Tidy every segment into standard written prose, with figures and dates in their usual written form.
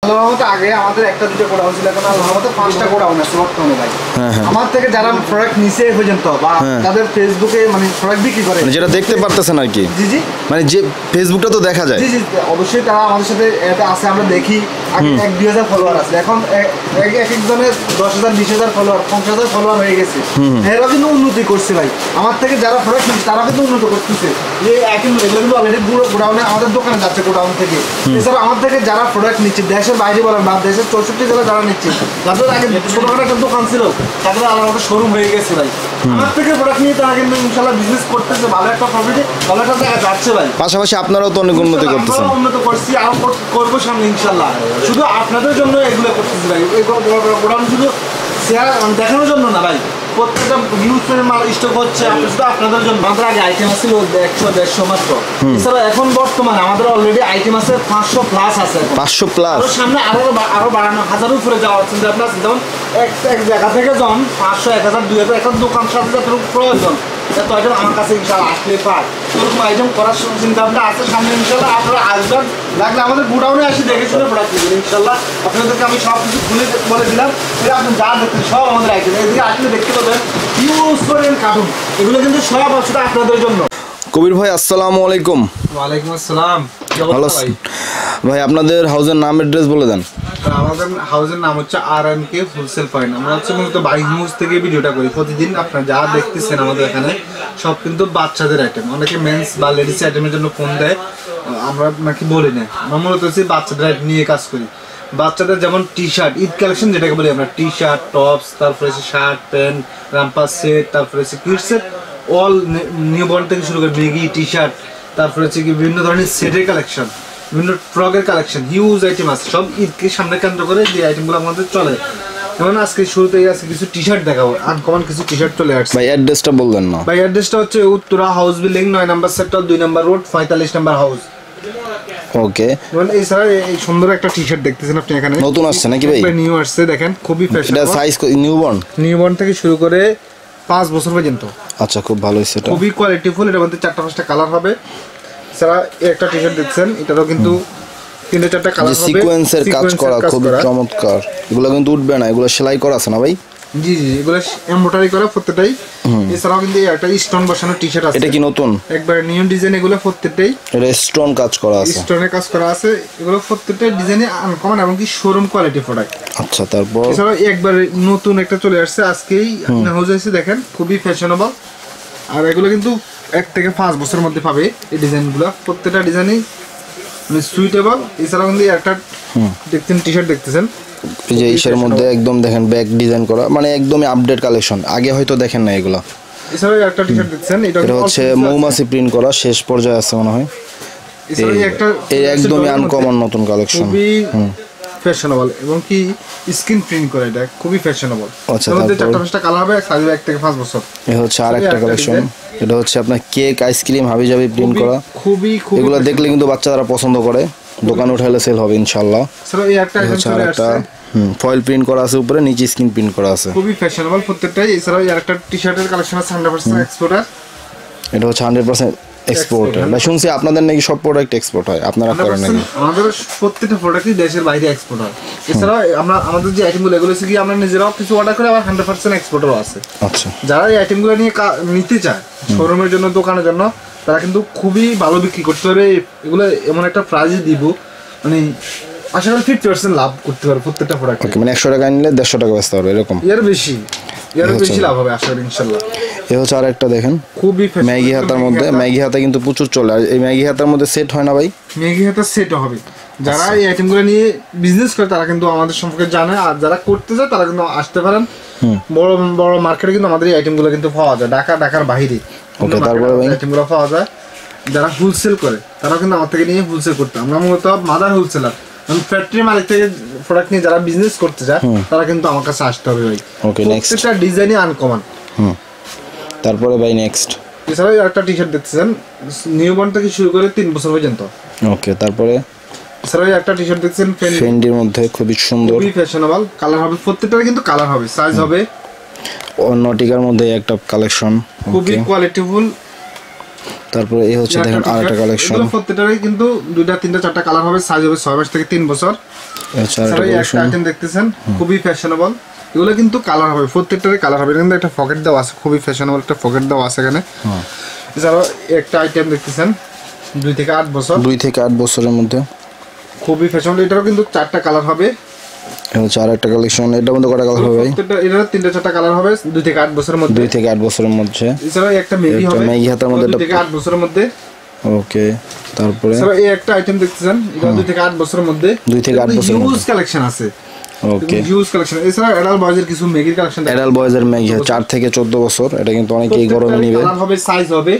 আল্লাহর আগে আমাদের একটা দুটো গোডাউন ছিল, এখন আল্লাহর 5টা গোডাউন আছে বর্তমানে ভাই। আমার থেকে যারা প্রোডাক্ট নিছে পর্যন্ত বা তাদের ফেসবুকে মানে প্রোডাক্ট বিক্রি করে, মানে যেটা দেখতে পারতেছেন আর কি। জি জি, মানে যে ফেসবুকটা তো দেখা যায়। জি জি, অবশ্যই তারা আমাদের সাথে এটা আছে, আমরা দেখি। আগে 1-2 হাজার ফলোয়ার আছে, এখন এক একজনের 10,000 20,000 ফলোয়ার 50,000 ফলোয়ার হয়ে গেছে। এরা কিন্তু উন্নতি করছে ভাই। আমার থেকে যারা প্রোডাক্ট নিচ্ছে তারা কিন্তু উন্নত করতেছে। যে এখন এগুলো কিন্তু অলরেডি গোডাউনে আমাদের দোকানে যাচ্ছে গোডাউন থেকে। এছাড়া আমার থেকে যারা প্রোডাক্ট নিচ্ছে দেশের বাইরে বলেন বা দেশের 64 জেলা যারা নিচ্ছে, যাদের আগে ছোটখাটো একটা দোকান ছিল তাদের আলাদা শোরুম হয়ে গেছে ভাই। আমার থেকে প্রোডাক্ট নিয়ে তারা কিন্তু ইনশাল্লাহ বিজনেস করতেছে, ভালো একটা প্রফিটে ভালো একটা জায়গা যাচ্ছে ভাই। পাশাপাশি আপনারাও তো অনেক উন্নতি করতেছেন। আমরা উন্নত করছি, আর করবো সামনে ইনশাল্লাহ। শুধু আপনাদের জন্য এগুলো করতেছি ভাই। এই গোডাউন শুধু শেয়ার দেখানোর জন্য না ভাই, প্রত্যেকটা নিউজ মাল স্টক হচ্ছে শুধু আপনাদের জন্য। আমাদের আগে আইটেম ছিল 100-150 মাত্র। এছাড়া এখন বর্তমানে আমাদের অলরেডি আইটেম আছে 500 প্লাস আছে। 500 প্লাস, সামনে আরো বাড়ানো, 1000 উপরে যাওয়ার চিন্তা ভাবনা আছে। যেমন এক জায়গা থেকে যখন 500, 1000, 2000 একটা দোকান সাথে যতটুকু প্রয়োজন এত আইটেম আমার কাছে ইনশাল্লাহ আসলে পায়। এরকম আইটেম করার চিন্তা ভাবনা আছে সামনে ইনশাল্লাহ। আপনারা আসবেন, লাগলে আমাদের গোডাউনে আসি দেখে শুনে প্রোডাক্ট নেবেন ইনশাল্লাহ। আপনাদেরকে আমি সব কিছু খুলে বলে দিলাম। আপনি যা দেখছেন সব আমাদের আইটেম, এদিকে আসলে দেখতে পাবেন ইউজ করেন কার্টুন, এগুলো কিন্তু সব আসলে আপনাদের জন্য। কবির ভাই আসসালামু আলাইকুম। ওয়ালাইকুম আসসালাম। ভালো ভাই, আপনাদের হাউসের নাম অ্যাড্রেস বলে দেন। আমাদের হাউসের নাম হচ্ছে RNK হোলসেল পয়েন্ট। আমরা হচ্ছে মূলত বাইকমুজ থেকে ভিডিওটা করি প্রতিদিন। আপনারা যা দেখতেছেন আমাদের এখানে সব কিন্তু বাচ্চাদের আইটেম। অনেকে মেন্স বা লেডিস আইটেমের জন্য ফোন দেয়, আমরা নাকি বলি না। আমরা মূলত হচ্ছে বাচ্চাদের আইটেম নিয়ে কাজ করি। বাচ্চাদের যেমন টি শার্ট, ঈদ কালেকশন যেটাকে বলি আমরা, টি শার্ট, টপস, তারপরে হচ্ছে শার্ট, প্যান্ট, রাম্পার সেট, তারপরে হচ্ছে কিড সেট, অল নিউবর্ন থেকে শুরু করে মেগি, টি শার্ট, তারপরে হচ্ছে কি বিভিন্ন ধরনের সেটের কালেকশন, বিভিন্ন ফ্রকের কালেকশন, হিউজ আইটেম আছে। সব ঈদকে সামনে কেন্দ্র করে যে আইটেমগুলো আমাদের চলে। যেমন আজকে শুরুতেই আছে কিছু টি শার্ট দেখাবো, আনকমন কিছু টি শার্ট চলে আসছে। ভাই অ্যাড্রেসটা বললেন না। ভাই অ্যাড্রেসটা হচ্ছে উত্তরা হাউস বিল্ডিং 9 নম্বর সেক্টর 2 নম্বর রোড 45 নম্বর হাউস। ওকে, মানে এছাড়া এই সুন্দর একটা টি শার্ট দেখতেছেন আপনি এখানে, নতুন আসছে নাকি ভাই? নিউ আসছে, দেখেন খুবই ফ্যাশন। এটা সাইজ নিউবর্ন থেকে শুরু করে 5 বছর পর্যন্ত। আচ্ছা, খুব ভালো হয়েছে, এটা খুবই কোয়ালিটিফুল। এটার মধ্যে 4-5টা কালার হবে। এছাড়া একটা টি শার্ট দেখছেন, এটারও কিন্তু 3-4টা কালার হবে। সিকোয়েন্সের কাজ করা খুব চমৎকার। এগুলো কিন্তু উঠবে না, এগুলো সেলাই করা আছে না ভাই? জি জি, এগুলো এমব্রয়ডারি করা প্রত্যেকটাই। এছাড়াও কিন্তু একটা স্টোন বসানো টি শার্ট আছে। এটা কি নতুন? একবার নিউ ডিজাইন, এগুলো প্রত্যেকটাই এটা স্টোন কাজ করা আছে, স্টোনের কাজ করা আছে। এগুলো প্রত্যেকটা ডিজাইনে আনকমন এবং কি শোরুম কোয়ালিটি প্রোডাক্ট। আচ্ছা, তারপর এছাড়াও একবার নতুন একটা চলে আসছে আজকেই হাউজে এসে, দেখেন খুবই ফ্যাশনেবল। আর এগুলো কিন্তু 1 থেকে 5 বছরের মধ্যে পাবে এই ডিজাইনগুলো। প্রত্যেকটা ডিজাইনই মানে সুইটেবল। এছাড়াও কিন্তু একটা দেখছেন টি শার্ট দেখতেছেন, এই যে ইসের মধ্যে একদম দেখেন ব্যাক ডিজাইন করা, মানে একদমই আপডেট কালেকশন, আগে হয়তো দেখেন না এগুলো। এছাড়াও একটা টি শার্ট দেখছেন, এটা হচ্ছে মৌমাছি প্রিন্ট করা, শেষ পর্যায়ে আছে মনে হয়। এই একদমই আনকমন নতুন কালেকশন, খুবই ফ্যাশনেবল এবং কি স্ক্রিন প্রিন্ট করা, এটা খুবই ফ্যাশনেবল। আচ্ছা, তারপর 4-5টা কালার হবে, সাইজ 1 থেকে 5 বছর। এই হচ্ছে আরেকটা কালেকশন, এটা হচ্ছে আপনার কেক, আইসক্রিম, হাবিজাবি প্রিন্ট করা। খুবই এগুলো দেখলে কিন্তু বাচ্চারা পছন্দ করে, দোকানে উঠাইলে সেল হবে ইনশাআল্লাহ। স্যার এই একটা ফয়েল প্রিন্ট করা আছে উপরে, নিচে স্ক্রিন প্রিন্ট করা আছে, খুবই ফ্যাশনেবল প্রত্যেকটাই। এছাড়াও এই আরেকটা টি শার্টের কালেকশন আছে 100% এক্সপোর্টার। এটা হচ্ছে 100% এক্সপোর্ট। ভাই শুনছি আপনাদের নাকি সব প্রোডাক্ট এক্সপোর্ট হয়, আপনারা করেন নাকি? আমাদের প্রত্যেকটা প্রোডাক্টই দেশের বাইরে এক্সপোর্ট হয়। এছাড়াও আমাদের যে আইটেমগুলো এগুলো হচ্ছে কি আমরা নিজেরাও কিছু অর্ডার করে, আবার 100% এক্সপোর্টও আছে। আচ্ছা, যারা এই আইটেমগুলো নিয়ে নিতে চায় শোরুমের জন্য, দোকানের জন্য, তারা কিন্তু খুবই ভালো বিক্রি করতে পারবে। এগুলো এমন একটা প্রাইজে দিব, মানে আশা করি 50% লাভ করতে পারবে প্রত্যেকটা প্রোডাক্ট। মানে 100 টাকা নিলে 150 টাকা বেচতে পারবে এরকম, এর বেশি লাভ হবে আশা করি ইনশাআল্লাহ। এই হচ্ছে আরেকটা দেখেন, খুবই ম্যাগি হাতার মধ্যে, ম্যাগি হাতা কিন্তু প্রচুর চলে। আর এই ম্যাগি হাতার মধ্যে সেট হয় না ভাই? ম্যাগি হাতা সেটও হবে। যারা এই আইটেমগুলো নিয়ে বিজনেস করে তারা কিন্তু আমাদের সম্পর্কে জানে, আর যারা করতে চায় তারা কিন্তু আসতে পারেন। বড় বড় মার্কেটে কিন্তু আমাদের এই আইটেমগুলো কিন্তু পাওয়া যায়, ঢাকার বাইরে। ওকে, তারপরে আইটেমগুলো পাওয়া যায়। যারা হোলসেল করে তারা কিন্তু আমার থেকে নিয়ে হোলসেল করতে, আমরা মূলত মাদার হোলসেলার। ফ্যাক্টরি মালিক থেকে প্রোডাক্ট নিয়ে যারা বিজনেস করতে চায় তারা কিন্তু আমার কাছে আসতে হবে ভাই। ওকে, নেক্সট প্রত্যেকটা ডিজাইনই আনকমন। তারপরে ভাই নেক্সট, এছাড়াও একটা টি শার্ট দেখতেছেন নিউবর্ন থেকে শুরু করে 3 বছর পর্যন্ত। ওকে, তারপরে এছাড়াও একটা টি শার্ট দেখছেন ফেন্ডির মধ্যে, খুবই সুন্দর, খুবই ফ্যাশনেবল। কালার হবে প্রত্যেকটার, কিন্তু কালার হবে, সাইজ হবে। নটিকার মধ্যে একটা কালেকশন, খুবই কোয়ালিটিফুল। তারপরে এই হচ্ছে দেখেন আরেকটা কালেকশন, এগুলো প্রত্যেকটারই কিন্তু 2টা 3টা 4টা কালার হবে, সাইজ হবে 6 মাস থেকে 3 বছর। আচ্ছা আরেকটা স্যার এই একটা কালেকশন, আইটেম দেখতেছেন খুবই ফ্যাশনেবল, এগুলো কিন্তু কালার হবে প্রত্যেকটারই কালার হবে। কিন্তু একটা পকেট দেওয়া আছে, খুবই ফ্যাশনেবল একটা পকেট দেওয়া আছে এখানে। এছাড়াও একটা আইটেম দেখতেছেন 2 থেকে 8 বছর, 2 থেকে 8 বছরের মধ্যে খুবই ফ্যাশনেবল, এটারও কিন্তু 4টা কালার হবে। এই হচ্ছে আরেকটা কালেকশন, এটার মধ্যে কয়টা কালার হবে ভাই? এটার 3টা 4টা কালার হবে 2 থেকে 8 বছরের মধ্যে। 2 থেকে 8 বছরের মধ্যে। এছাড়াও একটা মেগি একটা হবে, ম্যাগি হাতার মধ্যে 2 থেকে 8 বছরের মধ্যে। ওকে, তারপরে স্যার এই একটা আইটেম দেখতেছেন, এটা 2 থেকে 8 বছরের মধ্যে। 2 থেকে 8 বছরের হিউজ মধ্যে। কালেকশন আছে, ওকে, হিউজ কালেকশন। এছাড়া অ্যাডাল্ট বয়েজের কিছু মেগির কালেকশন অ্যাডাল্ট বয়েজের ম্যাগি 4 থেকে 14 বছর, এটা কিন্তু অনেকেই গরমে নিবে। কালার হবে, সাইজ হবে।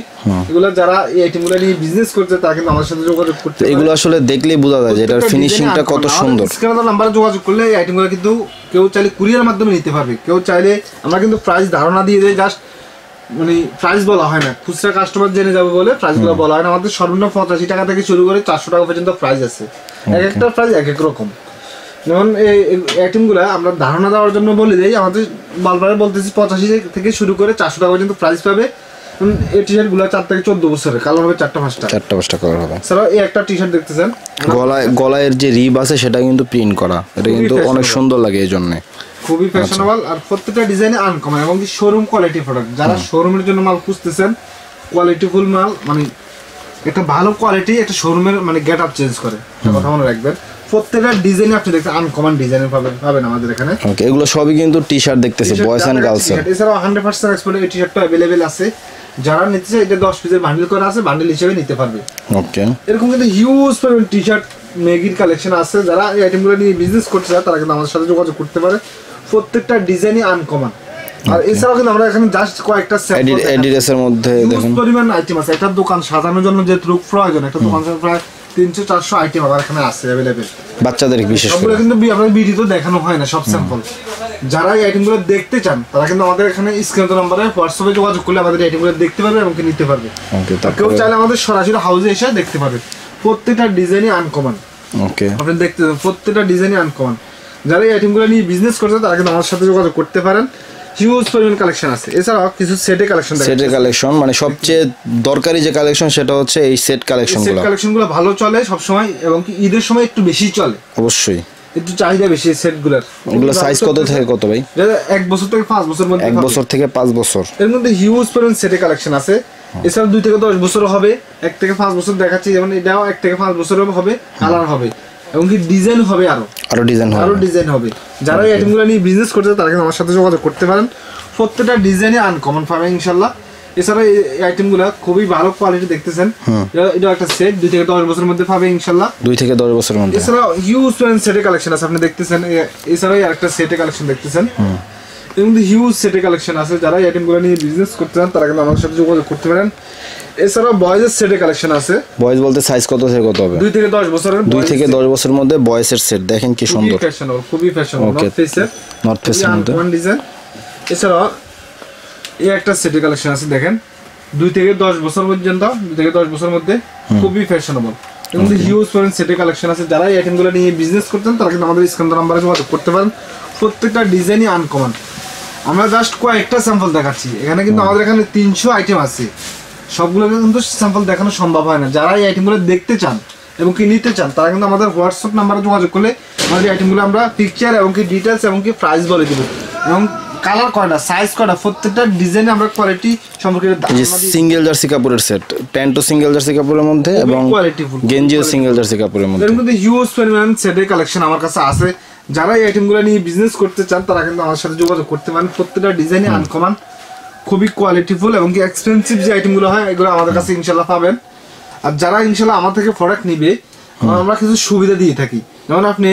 এগুলো যারা এই আইটেমগুলো নিয়ে বিজনেস করতে তারা কিন্তু আমার সাথে যোগাযোগ করতে পারে। এগুলো আসলে দেখলেই বোঝা যায় যে এটার ফিনিশিংটা কত সুন্দর। স্ক্রিনের নাম্বারে যোগাযোগ করলে এই আইটেমগুলো কিন্তু কেউ চাইলে কুরিয়ার মাধ্যমে নিতে পারবে, কেউ চাইলে আমরা কিন্তু প্রাইস ধারণা দিয়ে দেই, জাস্ট মানে প্রাইস বলা হয় না, খুচরা কাস্টমার জেনে যাবে বলে প্রাইসগুলো বলা হয় না। আমাদের সর্বনিম্ন 85 টাকা থেকে শুরু করে 400 টাকা পর্যন্ত প্রাইস আছে, এক একটা প্রাইস এক এক রকম। যেমন এই আইটেমগুলো আমরা ধারণা দেওয়ার জন্য বলে দিই, আমাদের বারবার বলতেছি 85 থেকে শুরু করে 400 টাকা পর্যন্ত প্রাইস পাবে। এই টি শার্টগুলো 4 থেকে 14 বছরের, কালার হবে 4টা 5টা, 4টা 5টা কালার হবে। স্যার এই একটা টি শার্ট দেখতেছেন, গলায় যে রিব আছে সেটা কিন্তু প্রিন্ট করা, এটা কিন্তু অনেক সুন্দর লাগে এই জন্য, খুবই ফ্যাশনেবল। আর প্রত্যেকটা ডিজাইনে আনকমন এবং শোরুম কোয়ালিটি প্রোডাক্ট। যারা শোরুমের জন্য মাল খুঁজতেছেন, কোয়ালিটিফুল মাল, মানে একটা ভালো কোয়ালিটি একটা শোরুমের মানে গেট আপ চেঞ্জ করে, কথা মনে রাখবেন। প্রত্যেকটা ডিজাইনে আপনি দেখতে আনকমন ডিজাইনের পাবেন আমাদের এখানে। ওকে, এগুলো সবই কিন্তু টি শার্ট দেখতেছি বয়েজ এন্ড গার্লস এর। এছাড়াও 100% এক্সপোর্ট এই টি শার্টটা अवेलेबल আছে, যারা নিতে চায় এটা 10 পিসের বান্ডেল করা আছে, বান্ডেল হিসেবে নিতে পারবে। ওকে, এরকম কিন্তু হিউজ পরিমাণ টি শার্ট মেগির কালেকশন আছে, যারা এই আইটেমগুলো নিয়ে বিজনেস করতে চায় তারা কিন্তু আমাদের সাথে যোগাযোগ করতে পারে। প্রত্যেকটা ডিজাইনই আনকমন। আর এছাড়াও কিন্তু আমরা এখানে জাস্ট কয়েকটা অ্যাডিডাস এর মধ্যে দেখেন পরিমাণ আইটেম আছে। একটা দোকান সাজানোর জন্য যে রূপ প্রয়োজন, একটা দোকান প্রায় 300-400 আইটেম আমার এখানে আছে अवेलेबल, বাচ্চাদের বিশেষ সবগুলো করে। কিন্তু আপনাদের ভিডিওতে দেখানো হয় না, সব স্যাম্পল। যারা এই আইটেমগুলো দেখতে চান তারা কিন্তু আমাদের এখানে স্ক্রিনের নাম্বারে হোয়াটসঅ্যাপে যোগাযোগ করলে আমাদের আইটেমগুলো দেখতে পারবে এবং নিতে পারবে। ওকে, কেউ তারপরে চাইলে আমাদের সরাসরি হাউসে এসে দেখতে পারবে। প্রত্যেকটা ডিজাইনই আনকমন, ওকে, আপনি দেখতে পাবেন প্রত্যেকটা ডিজাইনই আনকমন। যারা এই আইটেমগুলো নিয়ে বিজনেস করছে তারা কিন্তু আমার সাথে যোগাযোগ করতে পারেন। হিউজ পরিমাণ কালেকশন আছে। এছাড়াও কিছু সেটের কালেকশন, সেটের কালেকশন মানে সবচেয়ে দরকারি যে কালেকশন সেটা হচ্ছে এই সেট কালেকশনগুলো। সেট কালেকশনগুলো ভালো চলে সব সময় এবং কি ঈদের সময় একটু বেশি চলে, অবশ্যই একটু চাহিদা বেশি সেটগুলোর। এগুলো সাইজ কত থেকে কত ভাই? 1 বছর থেকে 5 বছর মধ্যে, 1 বছর থেকে 5 বছর। এর মধ্যে হিউজ পরিমাণ সেটের কালেকশন আছে। এছাড়া 2 থেকে 10 বছর হবে, 1 থেকে 5 বছর দেখাচ্ছি, যেমন এটাও 1 থেকে 5 বছর হবে, কালার হবে এবং কি ডিজাইন হবে, আরো ডিজাইন হবে। যারা এই আইটেমগুলো নিয়ে বিজনেস করতে তারা কিন্তু আমার সাথে যোগাযোগ করতে পারেন। প্রত্যেকটা ডিজাইনে আনকমন পাবেন ইনশাআল্লাহ। এছাড়া এই আইটেমগুলো খুবই ভালো কোয়ালিটি দেখতেছেন, এটা একটা সেট 2 থেকে 10 বছরের মধ্যে পাবে ইনশাআল্লাহ, 2 থেকে 10 বছরের মধ্যে। এছাড়া হিউজ পরিমাণ সেটের কালেকশন আছে আপনি দেখতেছেন। এছাড়া আরেকটা সেটের কালেকশন দেখতেছেন, এর মধ্যে হিউজ সেটের কালেকশন আছে। যারা এই আইটেমগুলো নিয়ে বিজনেস করতে চান তারা কিন্তু আমার সাথে যোগাযোগ করতে পারেন। এছাড়া বয়েজের সেটের কালেকশন আছে। বয়েজ বলতে সাইজ কত থেকে কত হবে? 2 থেকে 10 বছরের, 2 থেকে 10 বছরের মধ্যে বয়েজের সেট দেখেন কি সুন্দর, খুবই ফ্যাশনেবল নর্থ ফেসের, নর্থ ফেসের মধ্যে ওয়ান ডিজাইন। এছাড়া এই একটা সেটের কালেকশন আছে দেখেন, 2 থেকে 10 বছর পর্যন্ত, 2 থেকে 10 বছরের মধ্যে, খুবই ফ্যাশনেবল। এর মধ্যে হিউজ পরিমাণ সেটের কালেকশন আছে। যারা এই আইটেমগুলো নিয়ে বিজনেস করতেন তারা কিন্তু আমাদের স্ক্রিন নাম্বারে যোগাযোগ করতে পারেন। প্রত্যেকটা ডিজাইনই আনকমন। আমরা জাস্ট কয়েকটা স্যাম্পল দেখাচ্ছি, এখানে কিন্তু আমাদের এখানে 300 আইটেম আছে, সবগুলোকে কিন্তু স্যাম্পল দেখানো সম্ভব হয় না। যারা এই আইটেমগুলো দেখতে চান এবং কি নিতে চান তারা কিন্তু আমাদের হোয়াটসঅ্যাপ নাম্বারে যোগাযোগ করলে আমাদের এই আইটেমগুলো আমরা পিকচার এবং কি ডিটেলস এবং কি প্রাইস বলে দেবো এবং কালার কয়টা, সাইজ কয়টা, প্রত্যেকটা ডিজাইনে আমরা কোয়ালিটি সম্পর্কে সিঙ্গেল জার্সি কাপড়ের সেট, প্যান্টও সিঙ্গেল জার্সি কাপড়ের মধ্যে এবং গেঞ্জিও সিঙ্গেল জার্সি কাপড়ের মধ্যে। এর মধ্যে হিউজ পরিমাণ সেটের কালেকশন আমার কাছে আছে। যারা এই আইটেমগুলো নিয়ে বিজনেস করতে চান তারা কিন্তু আমার সাথে যোগাযোগ করতে পারেন। প্রত্যেকটা ডিজাইনে আনকমন, খুবই কোয়ালিটিফুল এবং কি এক্সপেন্সিভ যে আইটেমগুলো হয় এগুলো আমাদের কাছে ইনশাল্লাহ পাবেন। আর যারা ইনশাল্লাহ আমার থেকে প্রোডাক্ট নিবে আমরা কিছু সুবিধা দিয়ে থাকি, যেমন আপনি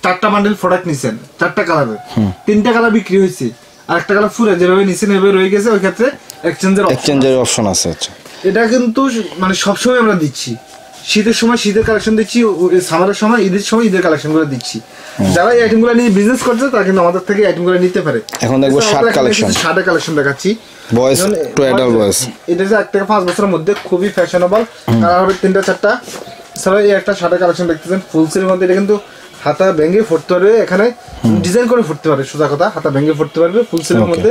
4টা বান্ডেল প্রোডাক্ট নিছেন, 4টা কালারের, 3টা কালার বিক্রি হয়েছে, আরেকটা কালার ফুরে যেভাবে নিছেন এভাবে রয়ে গেছে, ওই ক্ষেত্রে এক্সচেঞ্জের অপশন আছে। আচ্ছা, এটা কিন্তু মানে সবসময় আমরা দিচ্ছি। শীতের সময় শীতের কালেকশন দিচ্ছি, সামারের সময় ঈদের সময় ঈদের কালেকশন করে দিচ্ছি। যারা এই আইটেমগুলো নিয়ে বিজনেস করছে তারা কিন্তু আমাদের থেকে আইটেমগুলো নিতে পারে। এখন দেখবো শার্ট কালেকশন, শার্টের কালেকশন দেখাচ্ছি, বয়েজ টু অ্যাডাল্ট বয়েজ। এটা যে 1 থেকে 5 বছরের মধ্যে খুবই ফ্যাশনেবল, কালার হবে 3টা 4টা। এছাড়া এই একটা শার্টের কালেকশন দেখতেছেন ফুল সিলের মধ্যে, এটা কিন্তু হাতা ভেঙে ফুটতে পারবে, এখানে ডিজাইন করে ফুটতে পারবে, সোজা কথা হাতা ভেঙে ফুটতে পারবে। ফুল স্লিভের মধ্যে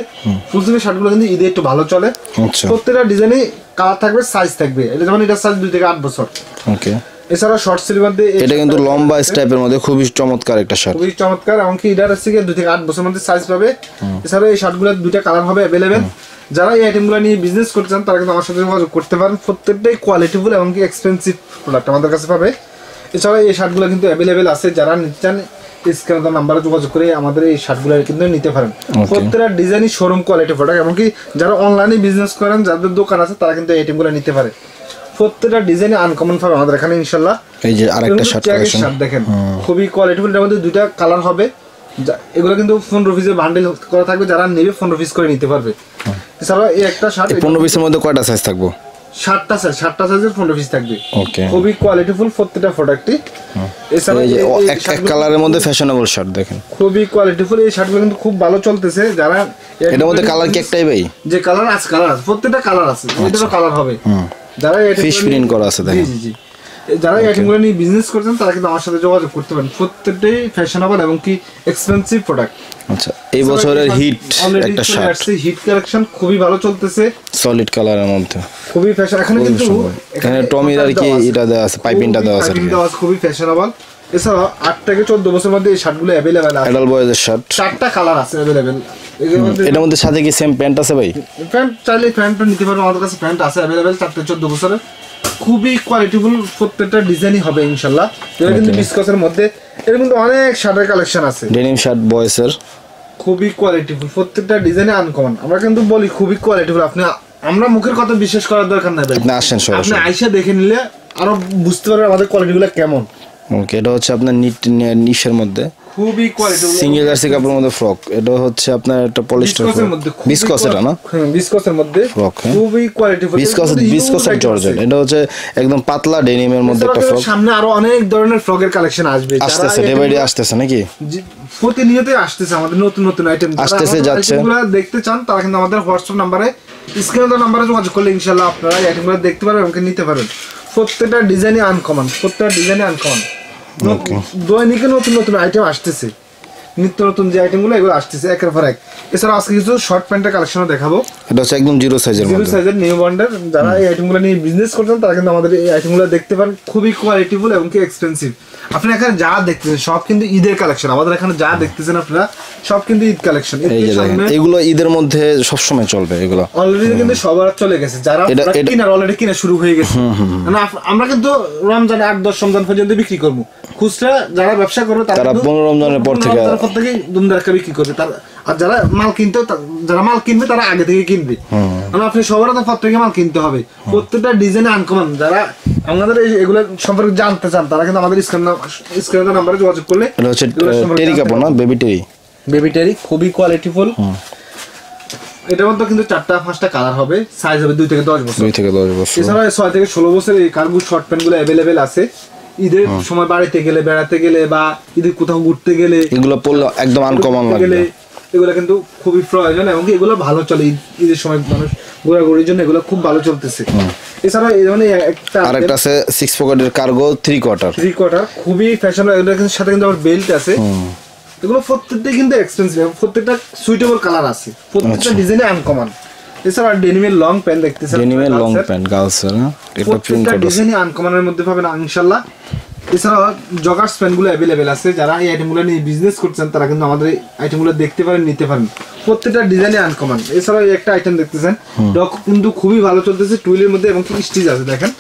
ফুল স্লিভের শার্টগুলো কিন্তু ঈদে একটু ভালো চলে। আচ্ছা প্রত্যেকটা ডিজাইনে কালার থাকবে, সাইজ থাকবে। এটা যেমন এটা সাইজ 2 থেকে 8 বছর। ওকে, এছাড়া শর্ট স্লিভের মধ্যে এটা কিন্তু লম্বা স্টাইপের মধ্যে খুবই চমৎকার একটা শার্ট, খুবই চমৎকার। এমনকি এটার হচ্ছে 2 থেকে 8 বছরের মধ্যে সাইজ পাবে। এছাড়া এই শার্টগুলো 2টা কালার হবে অ্যাভেলেবেল। যারা এই আইটেমগুলো নিয়ে বিজনেস করতে চান তারা কিন্তু আমার সাথে যোগাযোগ করতে পারেন। প্রত্যেকটাই কোয়ালিটিফুল এবং কি এক্সপেন্সিভ প্রোডাক্ট আমাদের কাছে পাবে। এছাড়া এই শার্টগুলো কিন্তু অ্যাভেলেবেল আছে। যারা নিতে চান স্ক্রিনে নাম্বারে যোগাযোগ করে আমাদের এই শার্টগুলো কিন্তু নিতে পারেন। প্রত্যেকটা ডিজাইনই শোরুম কোয়ালিটি প্রোডাক্ট। এমনকি যারা অনলাইনে বিজনেস করেন, যাদের দোকান আছে, তারা কিন্তু এই আইটেমগুলো নিতে পারে। প্রত্যেকটা ডিজাইনে আনকমন পাবে আমাদের এখানে ইনশাআল্লাহ। এই যে আরেকটা শার্ট কালেকশন দেখেন, খুবই কোয়ালিটিফুল। এর মধ্যে 2টা কালার হবে। এগুলো কিন্তু 15 পিসের বান্ডেল করা থাকবে, যারা নেবে 15 পিস করে নিতে পারবে। এছাড়া এই একটা শার্ট 15 পিসের মধ্যে কয়টা সাইজ থাকবে? 7টা সাইজের 15 পিস থাকবে। ওকে, খুবই কোয়ালিটিফুল প্রত্যেকটা প্রোডাক্টই। এছাড়া এই যে এক কালারের মধ্যে ফ্যাশনেবল শার্ট দেখেন, খুবই কোয়ালিটিফুল। এই শার্টগুলো কিন্তু খুব ভালো চলতেছে। যারা এটার মধ্যে কালার কি একটাই ভাই? যে কালার আছে, প্রত্যেকটা কালার আছে, এটারও কালার হবে। যারা ফিশ প্রিন্ট করা আছে দেখেন। জি জি, যারা এই আইটেমগুলো নিয়ে বিজনেস করছেন তারা কিন্তু আমার সাথে যোগাযোগ করতে পারেন। প্রত্যেকটাই ফ্যাশনেবল এবং কি এক্সপেন্সিভ প্রোডাক্ট। আচ্ছা, এই বছরের হিট একটা শার্ট, হিট কালেকশন খুবই ভালো চলতেছে, সলিড কালারের মধ্যে খুবই ফ্যাশন। এখানে কিন্তু এখানে টমির আর কি এটা দেওয়া আছে, পাইপিংটা দেওয়া আছে, খুবই ফ্যাশনেবল। এছাড়া 8 থেকে 14 বছরের মধ্যে এই শার্টগুলো অ্যাভেলেবেল আছে। অ্যাডাল্ট বয়েজের শার্ট 4টা কালার আছে অ্যাভেলেবেল। এটার মধ্যে সাথে কি সেম প্যান্ট আছে ভাই? প্যান্ট চাইলে প্যান্টটা নিতে পারবো, আমাদের কাছে প্যান্ট আছে অ্যাভেলেবেল 4 থেকে 14 বছরের। খুবই কোয়ালিটিফুল প্রত্যেকটা ডিজাইনই হবে ইনশাআল্লাহ। এটা কিন্তু বিস্কসের মধ্যে এর মধ্যে অনেক শার্টের কালেকশন আছে, ডেনিম শার্ট বয়েজের, খুবই কোয়ালিটিফুল প্রত্যেকটা ডিজাইনে আনকমন। আমরা কিন্তু বলি খুবই কোয়ালিটিফুল। আমরা মুখের কথা বিশ্বাস করার দরকার নাই ভাই, আপনি আসেন আপনি সরাসরি আইসা দেখে নিলে আরো বুঝতে পারবেন আমাদের কোয়ালিটিগুলো কেমন। ওকে, এটা হচ্ছে আপনার নিশের মধ্যে খুবই কোয়ালিটিফুল সিঙ্গেল জার্সি কাপড়ের মধ্যে ফ্রক। এটা হচ্ছে আপনার একটা পলিস্টার বিসকস, এটা না বিসকসের মধ্যে ফ্রক, খুবই কোয়ালিটিফুল বিসকসের জর্জেট। এটা হচ্ছে একদম পাতলা ডেনিমের মধ্যে একটা ফ্রক। সামনে আরো অনেক ধরনের ফ্রকের কালেকশন আসবে, আসতেছে ডে বাই ডে আসতেছে নাকি, প্রতিনিয়তই আসতেছে আমাদের নতুন নতুন আইটেম আসতেছে যাচ্ছে। এগুলো দেখতে চান তারা কিন্তু আমাদের হোয়াটসঅ্যাপ নাম্বারে, স্ক্রিনে নাম্বারে যোগাযোগ করলে ইনশাআল্লাহ আপনারা এই আইটেমগুলো দেখতে পারবেন এবং নিতে পারবেন। প্রত্যেকটা ডিজাইনই আনকমন, প্রত্যেকটা ডিজাইনই আনকমন। দৈনিকে নতুন নতুন আইটেম আসতেছে, নিত্য নতুন যে আইটেমগুলো এগুলো আসতেছে একের পর এক। এছাড়া আজকে কিছু শর্ট প্যান্টের কালেকশনও দেখাবো। এটা হচ্ছে একদম জিরো সাইজের নিউ বন্ডের। যারা এই আইটেমগুলো নিয়ে বিজনেস করছেন তারা কিন্তু আমাদের এই আইটেমগুলো দেখতে পারেন। খুবই কোয়ালিটিফুল এবং কি এক্সপেন্সিভ। আপনি এখানে যা দেখতেছেন সব কিন্তু ঈদের কালেকশন। আমাদের এখানে যা দেখতেছেন আপনারা সব কিন্তু ঈদ কালেকশন। এগুলো ঈদের মধ্যে সবসময় চলবে। এগুলো অলরেডি কিন্তু সবার চলে গেছে, যারা কিনার অলরেডি কিনা শুরু হয়ে গেছে। আমরা কিন্তু রমজান 8-10 রমজান পর্যন্ত বিক্রি করবো। খুচরা যারা ব্যবসা করবে তারা 15 রমজানের পর থেকে দুমদারকা বিক্রি করবে। আর যারা মাল কিনবে তারা আগে থেকে কিনবে। আপনি সবার পর থেকে মাল কিনতে হবে। প্রত্যেকটা ডিজাইনে আনকমন। যারা আমাদের এগুলো সম্পর্কে জানতে চান তারা কিন্তু আমাদের স্ক্রিনের নাম্বারে যোগাযোগ করলে। এটা হচ্ছে টেরি কাপড় না, বেবি টেরি খুবই কোয়ালিটিফুল। এটার মধ্যে কিন্তু 4টা-5টা কালার হবে, সাইজ হবে 2 থেকে 10 বছর। এছাড়া 6 থেকে 16 বছর এই কার্গো শর্ট প্যান্ট গুলো অ্যাভেলেবেল আছে। ঈদের সময় বাড়িতে গেলে, বেড়াতে গেলে বা ঈদের কোথাও ঘুরতে গেলে এগুলো পরলে একদম আনকমন লাগবে। এগুলো কিন্তু খুবই প্রয়োজন এবং এগুলো ভালো চলে। ঈদের সময় মানুষ ঘোরাঘুরির জন্য এগুলো খুব ভালো চলতেছে। এছাড়া এই ধরনের আরেকটা আছে 6 পকেটের কার্গো 3 কোয়ার্টার, খুবই ফ্যাশনেবল। এগুলোর সাথে কিন্তু আবার বেল্ট আছে। এগুলো প্রত্যেকটা কিন্তু এক্সপেন্সিভ, প্রত্যেকটা সুইটেবল কালার আছে, প্রত্যেকটা ডিজাইনে আনকমন। এছাড়া ডেনিমের লং প্যান্ট দেখতেছেন, ডেনিমের লং প্যান্ট গার্লসের, এটা প্রিন্ট করা ডিজাইনে আনকমনের মধ্যে পাবেন ইনশাআল্লাহ। এছাড়া জগার্স প্যান্টগুলো অ্যাভেলেবেল আছে। যারা এই আইটেমগুলো নিয়ে বিজনেস করছেন তারা কিন্তু আমাদের এই আইটেমগুলো দেখতে পারেন, নিতে পারেন। প্রত্যেকটা ডিজাইনে আনকমন। এছাড়া এই একটা আইটেম দেখতেছেন, ডক কিন্তু খুবই ভালো চলতেছে, টুইলের মধ্যে এবং স্টিচ আছে দেখেন।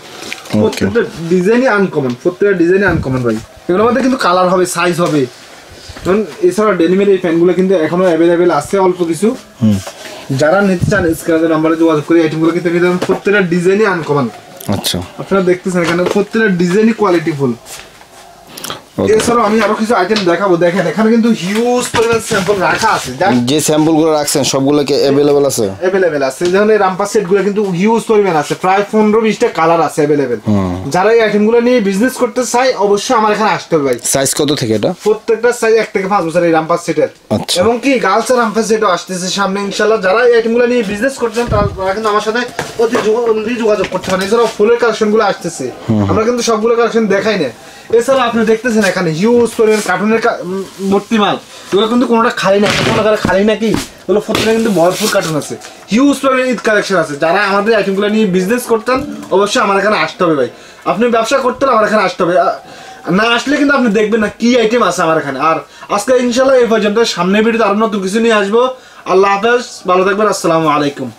প্রত্যেকটা ডিজাইনই আনকমন, প্রত্যেকটা ডিজাইনই আনকমন ভাই। এগুলোর মধ্যে কিন্তু কালার হবে, সাইজ হবে। এছাড়া ডেনিমের এই প্যান্টগুলো কিন্তু এখনো অ্যাভেলেবেল আছে অল্প কিছু। যারা নিতে চান স্ক্রিনের নাম্বারে যোগাযোগ করে আইটেমগুলো কিন্তু নিতে পারেন। প্রত্যেকটা ডিজাইনই আনকমন। আচ্ছা, আপনারা দেখতেছেন এখানে প্রত্যেকটা ডিজাইনই কোয়ালিটিফুল। এছাড়াও আমি আরো কিছু আইটেম দেখাবো। দেখেন এখানে কিন্তু হিউজ পরিমাণ স্যাম্পল রাখা আছে। যে স্যাম্পলগুলো রাখছেন সবগুলো কি अवेलेबल আছে? अवेलेबल আছে। যেমন এই রামপাস সেটগুলো কিন্তু হিউজ পরিমাণ আছে, প্রায় 15-20টা কালার আছে अवेलेबल। যারা এই আইটেমগুলো নিয়ে বিজনেস করতে চায় অবশ্যই আমার এখানে আসতে হবে ভাই। সাইজ কত থেকে এটা? প্রত্যেকটা সাইজ 1 থেকে 5 বছর এই রামপাস সেটের। এবং কি গার্লস এর রামপাস সেটও আসতেছে সামনে ইনশাআল্লাহ। যারা এই আইটেমগুলো নিয়ে বিজনেস করছেন তারা কিন্তু আমার সাথে অতি যোগাযোগ করতে পারেন। এছাড়াও ফুলের কালেকশনগুলো আসতেছে, আমরা কিন্তু সবগুলো কালেকশন দেখাই না। এছাড়া আপনি দেখতেছেন এখানে হিউজ পরিমাণ কার্টুনের ভর্তি মাল, এগুলো কিন্তু কোনোটা খালি না, কোনো খালি নাকি, এগুলো প্রত্যেকটা কিন্তু ভরপুর কার্টুন আছে, হিউজ পরিমাণ ঈদ কালেকশন আছে। যারা আমাদের আইটেমগুলো নিয়ে বিজনেস করতেন অবশ্যই আমার এখানে আসতে হবে ভাই, আপনি ব্যবসা করতে হলে আমার এখানে আসতে হবে, না আসলে কিন্তু আপনি দেখবেন না কি আইটেম আছে আমার এখানে। আর আজকে ইনশাল্লাহ এই পর্যন্ত, সামনের ভিডিওতে আরো নতুন কিছু নিয়ে আসবো। আল্লাহ হাফেজ, ভালো থাকবেন, আসসালামু আলাইকুম।